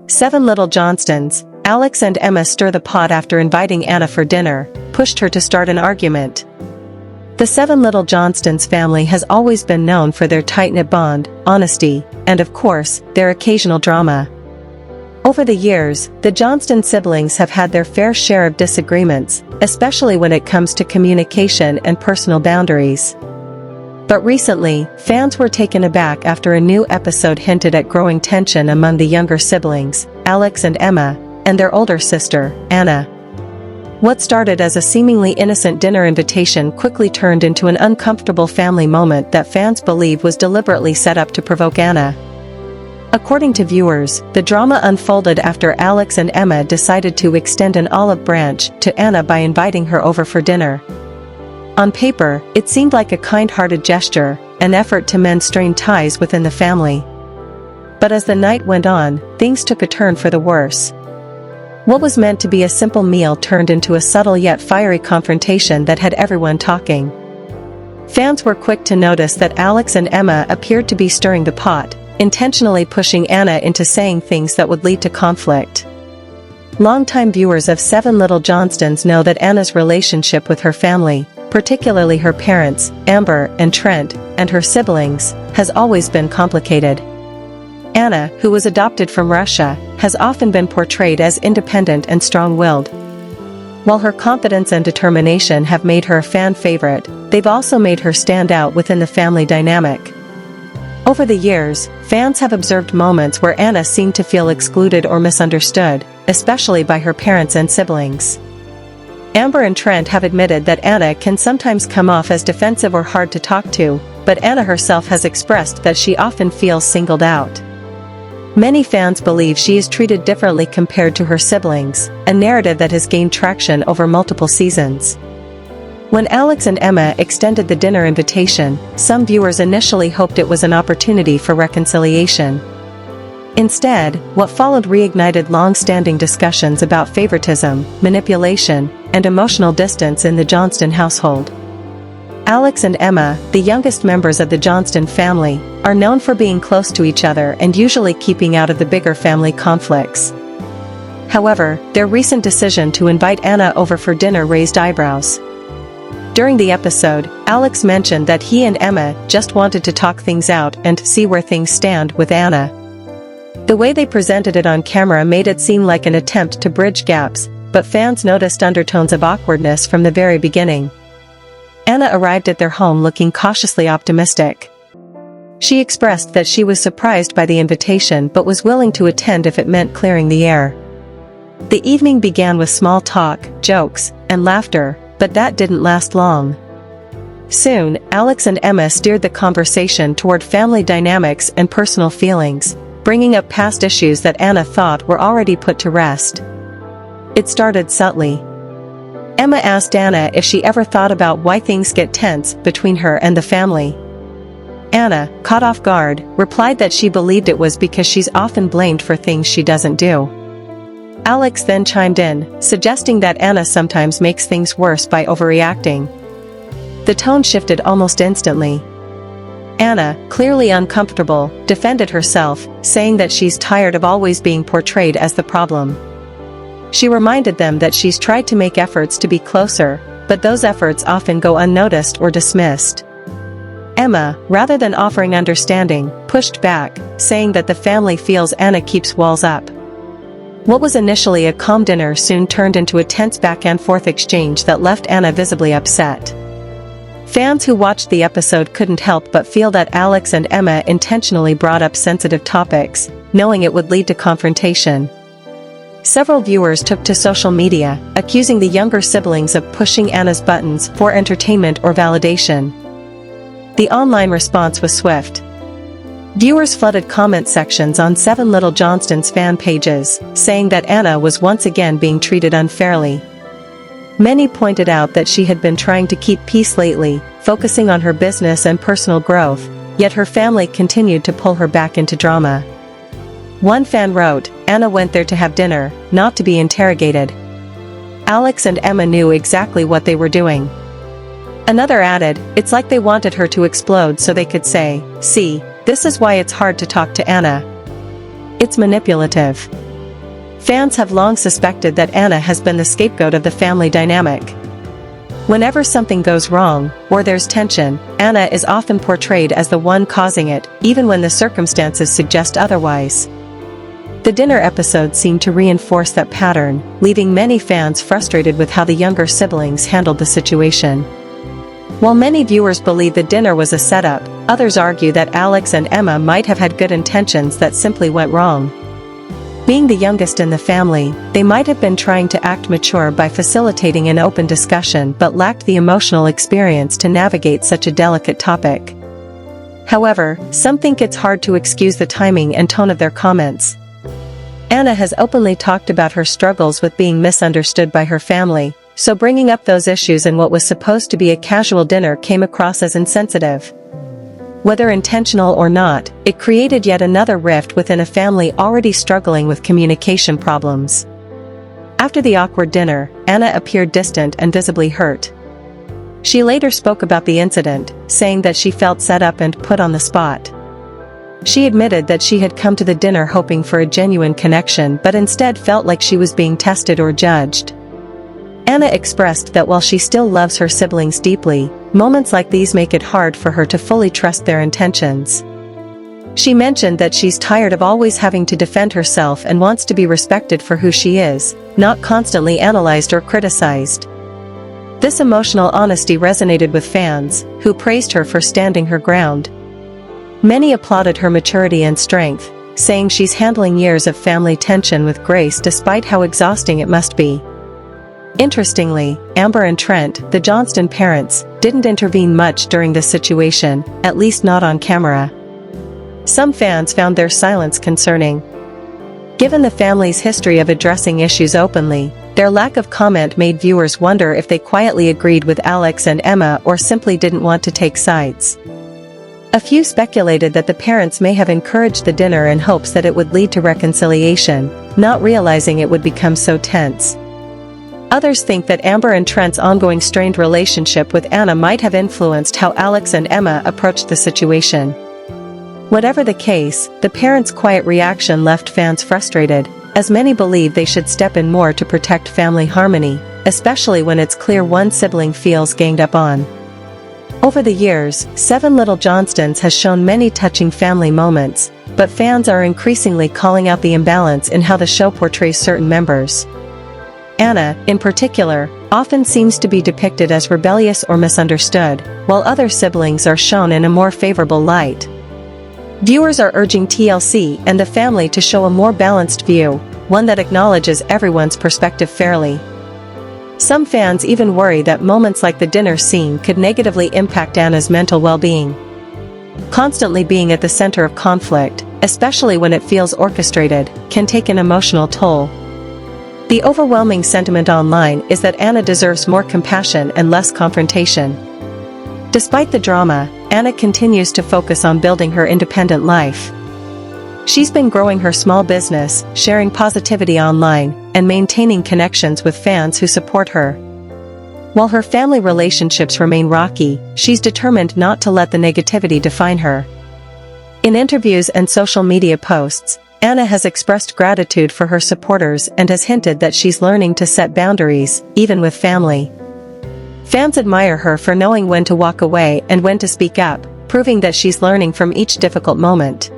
7 Little Johnstons. Alex and Emma stir the pot after inviting Anna for dinner, pushed her to start an argument. The 7 Little Johnstons family has always been known for their tight-knit bond, honesty, and of course, their occasional drama. Over the years, the Johnston siblings have had their fair share of disagreements, especially when it comes to communication and personal boundaries. But recently, fans were taken aback after a new episode hinted at growing tension among the younger siblings, Alex and Emma, and their older sister, Anna. What started as a seemingly innocent dinner invitation quickly turned into an uncomfortable family moment that fans believe was deliberately set up to provoke Anna. According to viewers, the drama unfolded after Alex and Emma decided to extend an olive branch to Anna by inviting her over for dinner. On paper, it seemed like a kind-hearted gesture, an effort to mend strained ties within the family. But as the night went on, things took a turn for the worse. What was meant to be a simple meal turned into a subtle yet fiery confrontation that had everyone talking. Fans were quick to notice that Alex and Emma appeared to be stirring the pot, intentionally pushing Anna into saying things that would lead to conflict. Longtime viewers of 7 Little Johnstons know that Anna's relationship with her family, particularly her parents, Amber and Trent, and her siblings, has always been complicated. Anna, who was adopted from Russia, has often been portrayed as independent and strong-willed. While her confidence and determination have made her a fan favorite, they've also made her stand out within the family dynamic. Over the years, fans have observed moments where Anna seemed to feel excluded or misunderstood, especially by her parents and siblings. Amber and Trent have admitted that Anna can sometimes come off as defensive or hard to talk to, but Anna herself has expressed that she often feels singled out. Many fans believe she is treated differently compared to her siblings, a narrative that has gained traction over multiple seasons. When Alex and Emma extended the dinner invitation, some viewers initially hoped it was an opportunity for reconciliation. Instead, what followed reignited long-standing discussions about favoritism, manipulation, and emotional distance in the Johnston household. Alex and Emma, the youngest members of the Johnston family, are known for being close to each other and usually keeping out of the bigger family conflicts. However, their recent decision to invite Anna over for dinner raised eyebrows. During the episode, Alex mentioned that he and Emma just wanted to talk things out and see where things stand with Anna. The way they presented it on camera made it seem like an attempt to bridge gaps, but fans noticed undertones of awkwardness from the very beginning. Anna arrived at their home looking cautiously optimistic. She expressed that she was surprised by the invitation but was willing to attend if it meant clearing the air. The evening began with small talk, jokes, and laughter, but that didn't last long. Soon, Alex and Emma steered the conversation toward family dynamics and personal feelings, bringing up past issues that Anna thought were already put to rest. It started subtly. Emma asked Anna if she ever thought about why things get tense between her and the family. Anna, caught off guard, replied that she believed it was because she's often blamed for things she doesn't do. Alex then chimed in, suggesting that Anna sometimes makes things worse by overreacting. The tone shifted almost instantly. Anna, clearly uncomfortable, defended herself, saying that she's tired of always being portrayed as the problem. She reminded them that she's tried to make efforts to be closer, but those efforts often go unnoticed or dismissed. Emma, rather than offering understanding, pushed back, saying that the family feels Anna keeps walls up. What was initially a calm dinner soon turned into a tense back-and-forth exchange that left Anna visibly upset. Fans who watched the episode couldn't help but feel that Alex and Emma intentionally brought up sensitive topics, knowing it would lead to confrontation. Several viewers took to social media, accusing the younger siblings of pushing Anna's buttons for entertainment or validation. The online response was swift. Viewers flooded comment sections on 7 Little Johnstons fan pages, saying that Anna was once again being treated unfairly. Many pointed out that she had been trying to keep peace lately, focusing on her business and personal growth, yet her family continued to pull her back into drama. One fan wrote, "Anna went there to have dinner, not to be interrogated." Alex and Emma knew exactly what they were doing. Another added, "It's like they wanted her to explode so they could say, 'See, this is why it's hard to talk to Anna.' It's manipulative." Fans have long suspected that Anna has been the scapegoat of the family dynamic. Whenever something goes wrong, or there's tension, Anna is often portrayed as the one causing it, even when the circumstances suggest otherwise. The dinner episode seemed to reinforce that pattern, leaving many fans frustrated with how the younger siblings handled the situation. While many viewers believe the dinner was a setup, others argue that Alex and Emma might have had good intentions that simply went wrong. Being the youngest in the family, they might have been trying to act mature by facilitating an open discussion but lacked the emotional experience to navigate such a delicate topic. However, some think it's hard to excuse the timing and tone of their comments. Anna has openly talked about her struggles with being misunderstood by her family, so bringing up those issues in what was supposed to be a casual dinner came across as insensitive. Whether intentional or not, it created yet another rift within a family already struggling with communication problems. After the awkward dinner, Anna appeared distant and visibly hurt. She later spoke about the incident, saying that she felt set up and put on the spot. She admitted that she had come to the dinner hoping for a genuine connection but instead felt like she was being tested or judged. Anna expressed that while she still loves her siblings deeply, moments like these make it hard for her to fully trust their intentions. She mentioned that she's tired of always having to defend herself and wants to be respected for who she is, not constantly analyzed or criticized. This emotional honesty resonated with fans, who praised her for standing her ground. Many applauded her maturity and strength, saying she's handling years of family tension with grace despite how exhausting it must be. Interestingly, Amber and Trent, the Johnston parents, didn't intervene much during this situation, at least not on camera. Some fans found their silence concerning. Given the family's history of addressing issues openly, their lack of comment made viewers wonder if they quietly agreed with Alex and Emma or simply didn't want to take sides. A few speculated that the parents may have encouraged the dinner in hopes that it would lead to reconciliation, not realizing it would become so tense. Others think that Amber and Trent's ongoing strained relationship with Anna might have influenced how Alex and Emma approached the situation. Whatever the case, the parents' quiet reaction left fans frustrated, as many believe they should step in more to protect family harmony, especially when it's clear one sibling feels ganged up on. Over the years, Little Johnstons has shown many touching family moments, but fans are increasingly calling out the imbalance in how the show portrays certain members. Anna, in particular, often seems to be depicted as rebellious or misunderstood, while other siblings are shown in a more favorable light. Viewers are urging TLC and the family to show a more balanced view, one that acknowledges everyone's perspective fairly. Some fans even worry that moments like the dinner scene could negatively impact Anna's mental well-being. Constantly being at the center of conflict, especially when it feels orchestrated, can take an emotional toll. The overwhelming sentiment online is that Anna deserves more compassion and less confrontation. Despite the drama, Anna continues to focus on building her independent life. She's been growing her small business, sharing positivity online, and maintaining connections with fans who support her. While her family relationships remain rocky, she's determined not to let the negativity define her. In interviews and social media posts, Anna has expressed gratitude for her supporters and has hinted that she's learning to set boundaries, even with family. Fans admire her for knowing when to walk away and when to speak up, proving that she's learning from each difficult moment.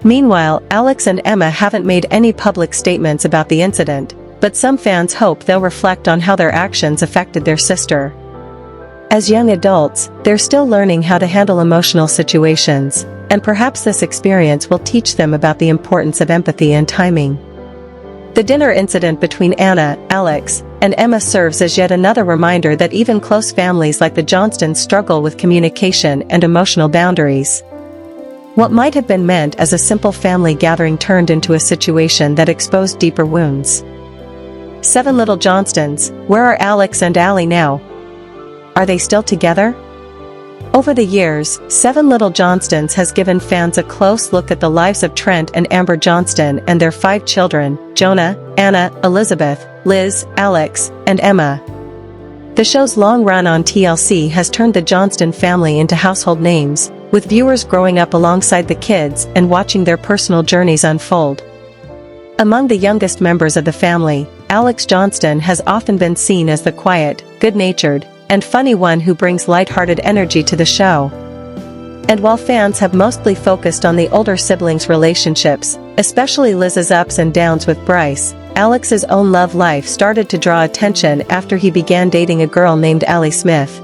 Meanwhile, Alex and Emma haven't made any public statements about the incident, but some fans hope they'll reflect on how their actions affected their sister. As young adults, they're still learning how to handle emotional situations, and perhaps this experience will teach them about the importance of empathy and timing. The dinner incident between Anna, Alex, and Emma serves as yet another reminder that even close families like the Johnstons struggle with communication and emotional boundaries. What might have been meant as a simple family gathering turned into a situation that exposed deeper wounds. Little Johnstons, where are Alex and Allie now? Are they still together? Over the years, Little Johnstons has given fans a close look at the lives of Trent and Amber Johnston and their 5 children, Jonah, Anna, Elizabeth, Liz, Alex, and Emma. The show's long run on TLC has turned the Johnston family into household names, with viewers growing up alongside the kids and watching their personal journeys unfold. Among the youngest members of the family, Alex Johnston has often been seen as the quiet, good-natured, and funny one who brings lighthearted energy to the show. And while fans have mostly focused on the older siblings' relationships, especially Liz's ups and downs with Bryce, Alex's own love life started to draw attention after he began dating a girl named Allie Smith.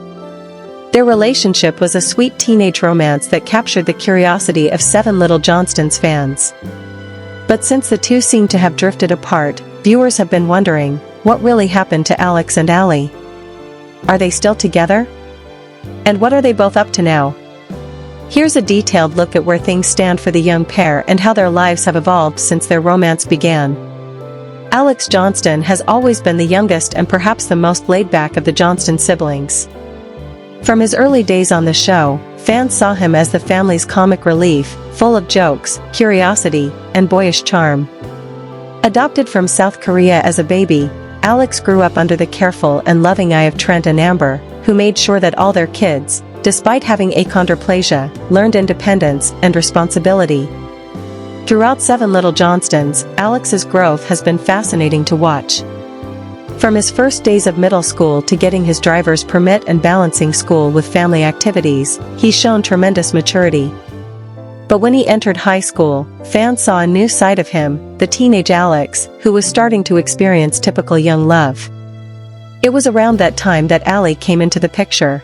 Their relationship was a sweet teenage romance that captured the curiosity of 7 Little Johnstons fans. But since the two seem to have drifted apart, viewers have been wondering, what really happened to Alex and Allie? Are they still together? And what are they both up to now? Here's a detailed look at where things stand for the young pair and how their lives have evolved since their romance began. Alex Johnston has always been the youngest and perhaps the most laid-back of the Johnston siblings. From his early days on the show, fans saw him as the family's comic relief, full of jokes, curiosity, and boyish charm. Adopted from South Korea as a baby, Alex grew up under the careful and loving eye of Trent and Amber, who made sure that all their kids, despite having achondroplasia, learned independence and responsibility. Throughout 7 Little Johnstons, Alex's growth has been fascinating to watch. From his first days of middle school to getting his driver's permit and balancing school with family activities, he's shown tremendous maturity. But when he entered high school, fans saw a new side of him, the teenage Alex, who was starting to experience typical young love. It was around that time that Allie came into the picture.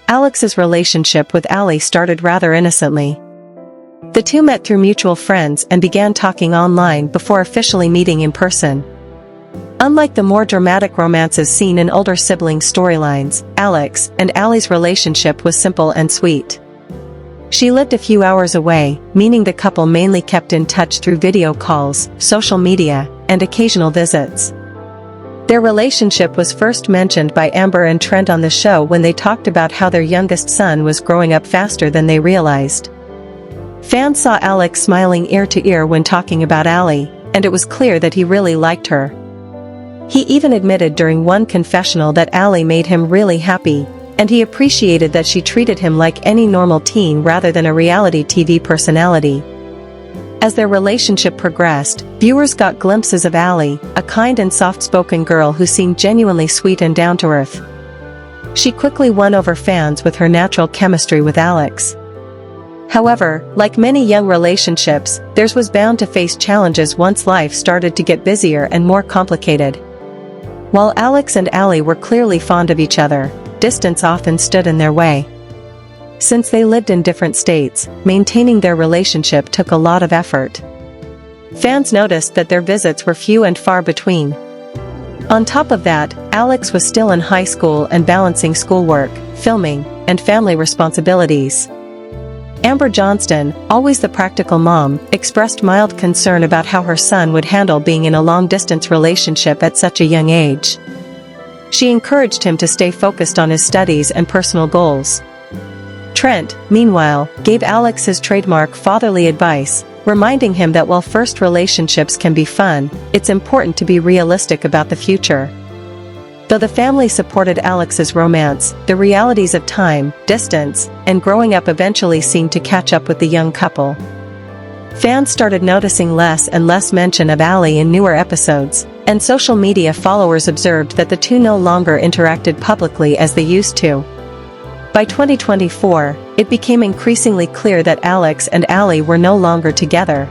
Alex's relationship with Allie started rather innocently. The two met through mutual friends and began talking online before officially meeting in person. Unlike the more dramatic romances seen in older siblings' storylines, Alex and Allie's relationship was simple and sweet. She lived a few hours away, meaning the couple mainly kept in touch through video calls, social media, and occasional visits. Their relationship was first mentioned by Amber and Trent on the show when they talked about how their youngest son was growing up faster than they realized. Fans saw Alex smiling ear to ear when talking about Allie, and it was clear that he really liked her. He even admitted during one confessional that Allie made him really happy, and he appreciated that she treated him like any normal teen rather than a reality TV personality. As their relationship progressed, viewers got glimpses of Allie, a kind and soft-spoken girl who seemed genuinely sweet and down-to-earth. She quickly won over fans with her natural chemistry with Alex. However, like many young relationships, theirs was bound to face challenges once life started to get busier and more complicated. While Alex and Allie were clearly fond of each other, distance often stood in their way. Since they lived in different states, maintaining their relationship took a lot of effort. Fans noticed that their visits were few and far between. On top of that, Alex was still in high school and balancing schoolwork, filming, and family responsibilities. Amber Johnston, always the practical mom, expressed mild concern about how her son would handle being in a long-distance relationship at such a young age. She encouraged him to stay focused on his studies and personal goals. Trent, meanwhile, gave Alex his trademark fatherly advice, reminding him that while first relationships can be fun, it's important to be realistic about the future. Though the family supported Alex's romance, the realities of time, distance, and growing up eventually seemed to catch up with the young couple. Fans started noticing less and less mention of Allie in newer episodes, and social media followers observed that the two no longer interacted publicly as they used to. By 2024, it became increasingly clear that Alex and Allie were no longer together.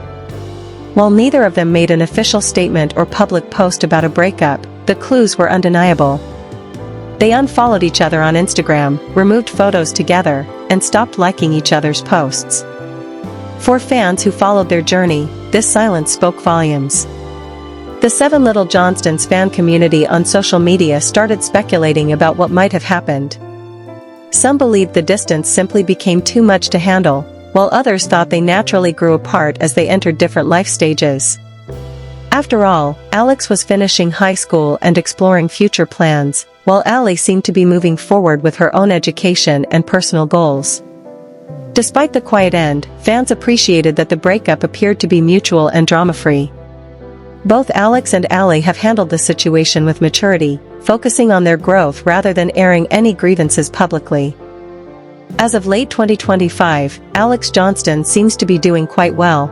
While neither of them made an official statement or public post about a breakup, the clues were undeniable. They unfollowed each other on Instagram, removed photos together, and stopped liking each other's posts. For fans who followed their journey, this silence spoke volumes. The 7 Little Johnstons fan community on social media started speculating about what might have happened. Some believed the distance simply became too much to handle, while others thought they naturally grew apart as they entered different life stages. After all, Alex was finishing high school and exploring future plans, while Allie seemed to be moving forward with her own education and personal goals. Despite the quiet end, fans appreciated that the breakup appeared to be mutual and drama-free. Both Alex and Allie have handled the situation with maturity, focusing on their growth rather than airing any grievances publicly. As of late 2025, Alex Johnston seems to be doing quite well.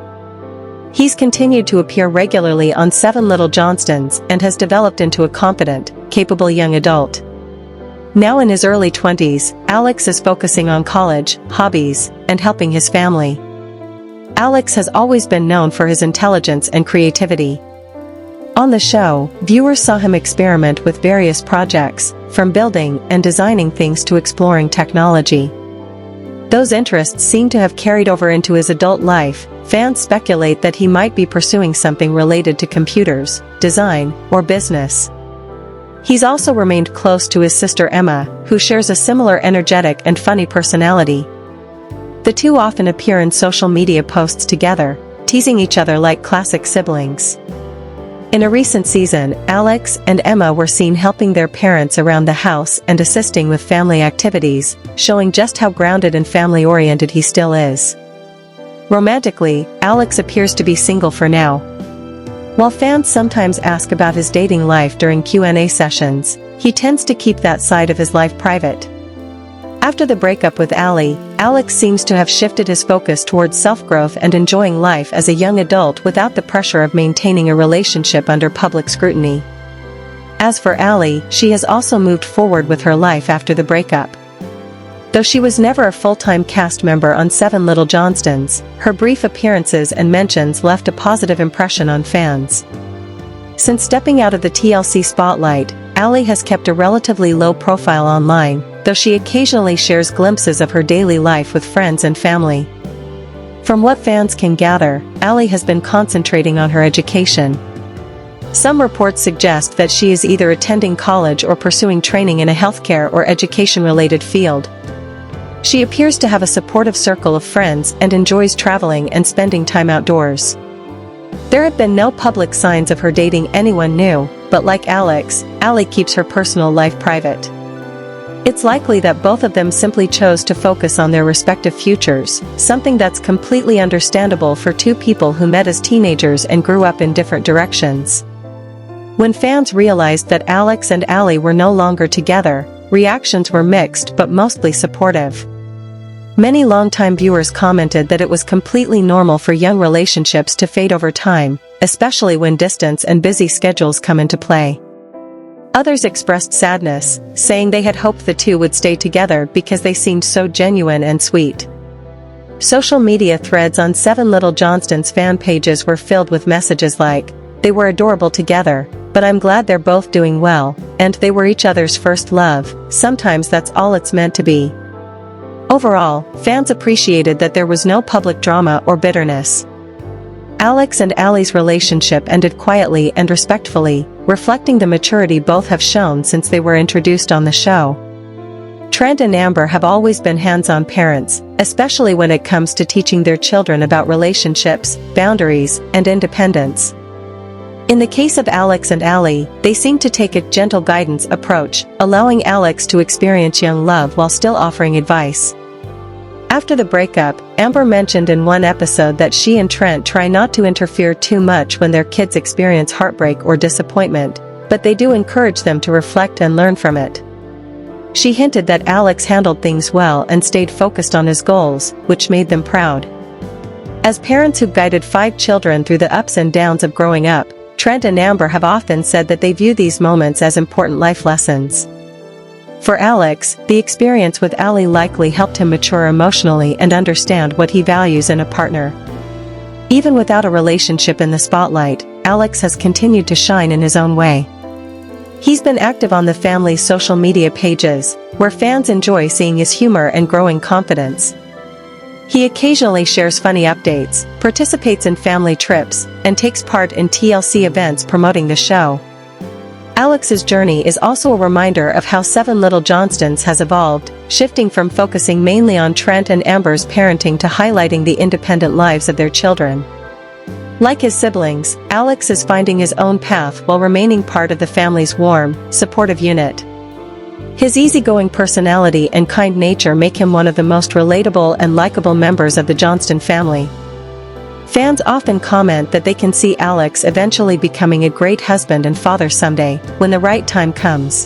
He's continued to appear regularly on Seven Little Johnstons and has developed into a competent, capable young adult. Now in his early 20s, Alex is focusing on college, hobbies, and helping his family. Alex has always been known for his intelligence and creativity. On the show, viewers saw him experiment with various projects, from building and designing things to exploring technology. Those interests seem to have carried over into his adult life. Fans speculate that he might be pursuing something related to computers, design, or business. He's also remained close to his sister Emma, who shares a similar energetic and funny personality. The two often appear in social media posts together, teasing each other like classic siblings. In a recent season, Alex and Emma were seen helping their parents around the house and assisting with family activities, showing just how grounded and family-oriented he still is. Romantically, Alex appears to be single for now. While fans sometimes ask about his dating life during Q&A sessions, he tends to keep that side of his life private. After the breakup with Ali, Alex seems to have shifted his focus towards self-growth and enjoying life as a young adult without the pressure of maintaining a relationship under public scrutiny. As for Ali, she has also moved forward with her life after the breakup. Though she was never a full-time cast member on Seven Little Johnstons, her brief appearances and mentions left a positive impression on fans. Since stepping out of the TLC spotlight, Ali has kept a relatively low profile online, though she occasionally shares glimpses of her daily life with friends and family. From what fans can gather, Ali has been concentrating on her education. Some reports suggest that she is either attending college or pursuing training in a healthcare or education-related field. She appears to have a supportive circle of friends and enjoys traveling and spending time outdoors. There have been no public signs of her dating anyone new, but like Alex, Ali keeps her personal life private. It's likely that both of them simply chose to focus on their respective futures, something that's completely understandable for two people who met as teenagers and grew up in different directions. When fans realized that Alex and Ali were no longer together, reactions were mixed but mostly supportive. Many longtime viewers commented that it was completely normal for young relationships to fade over time, especially when distance and busy schedules come into play. Others expressed sadness, saying they had hoped the two would stay together because they seemed so genuine and sweet. Social media threads on Seven Little Johnstons fan pages were filled with messages like, "They were adorable together, but I'm glad they're both doing well," and "They were each other's first love, sometimes that's all it's meant to be." Overall, fans appreciated that there was no public drama or bitterness. Alex and Ali's relationship ended quietly and respectfully, reflecting the maturity both have shown since they were introduced on the show. Trent and Amber have always been hands-on parents, especially when it comes to teaching their children about relationships, boundaries, and independence. In the case of Alex and Ali, they seem to take a gentle guidance approach, allowing Alex to experience young love while still offering advice. After the breakup, Amber mentioned in one episode that she and Trent try not to interfere too much when their kids experience heartbreak or disappointment, but they do encourage them to reflect and learn from it. She hinted that Alex handled things well and stayed focused on his goals, which made them proud. As parents who've guided 5 children through the ups and downs of growing up, Trent and Amber have often said that they view these moments as important life lessons. For Alex, the experience with Ali likely helped him mature emotionally and understand what he values in a partner. Even without a relationship in the spotlight, Alex has continued to shine in his own way. He's been active on the family's social media pages, where fans enjoy seeing his humor and growing confidence. He occasionally shares funny updates, participates in family trips, and takes part in TLC events promoting the show. Alex's journey is also a reminder of how Seven Little Johnstons has evolved, shifting from focusing mainly on Trent and Amber's parenting to highlighting the independent lives of their children. Like his siblings, Alex is finding his own path while remaining part of the family's warm, supportive unit. His easygoing personality and kind nature make him one of the most relatable and likable members of the Johnston family. Fans often comment that they can see Alex eventually becoming a great husband and father someday, when the right time comes.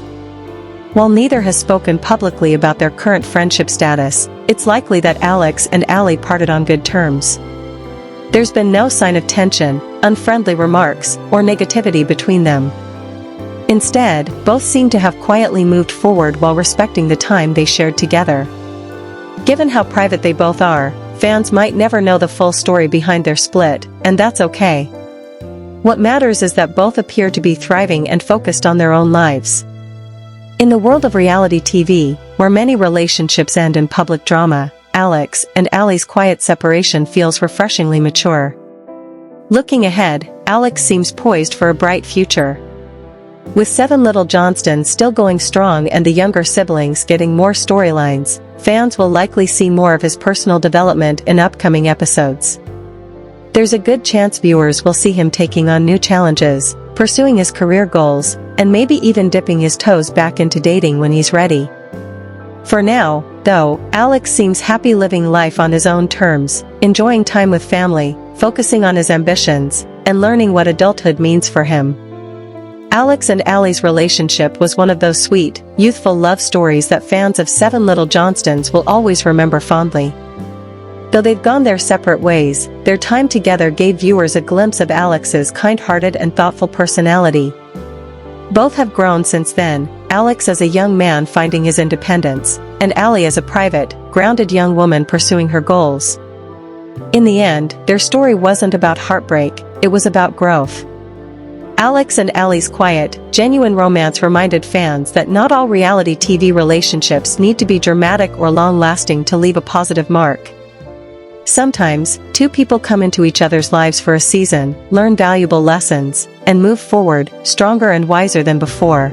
While neither has spoken publicly about their current friendship status, it's likely that Alex and Ali parted on good terms. There's been no sign of tension, unfriendly remarks, or negativity between them. Instead, both seem to have quietly moved forward while respecting the time they shared together. Given how private they both are, fans might never know the full story behind their split, and that's okay. What matters is that both appear to be thriving and focused on their own lives. In the world of reality TV, where many relationships end in public drama, Alex and Ally's quiet separation feels refreshingly mature. Looking ahead, Alex seems poised for a bright future. With 7 Little Johnstons still going strong and the younger siblings getting more storylines, fans will likely see more of his personal development in upcoming episodes. There's a good chance viewers will see him taking on new challenges, pursuing his career goals, and maybe even dipping his toes back into dating when he's ready. For now, though, Alex seems happy living life on his own terms, enjoying time with family, focusing on his ambitions, and learning what adulthood means for him. Alex and Ally's relationship was one of those sweet, youthful love stories that fans of 7 Little Johnstons will always remember fondly. Though they've gone their separate ways, their time together gave viewers a glimpse of Alex's kind-hearted and thoughtful personality. Both have grown since then, Alex as a young man finding his independence, and Ally as a private, grounded young woman pursuing her goals. In the end, their story wasn't about heartbreak, it was about growth. Alex and Ally's quiet, genuine romance reminded fans that not all reality TV relationships need to be dramatic or long-lasting to leave a positive mark. Sometimes, two people come into each other's lives for a season, learn valuable lessons, and move forward, stronger and wiser than before.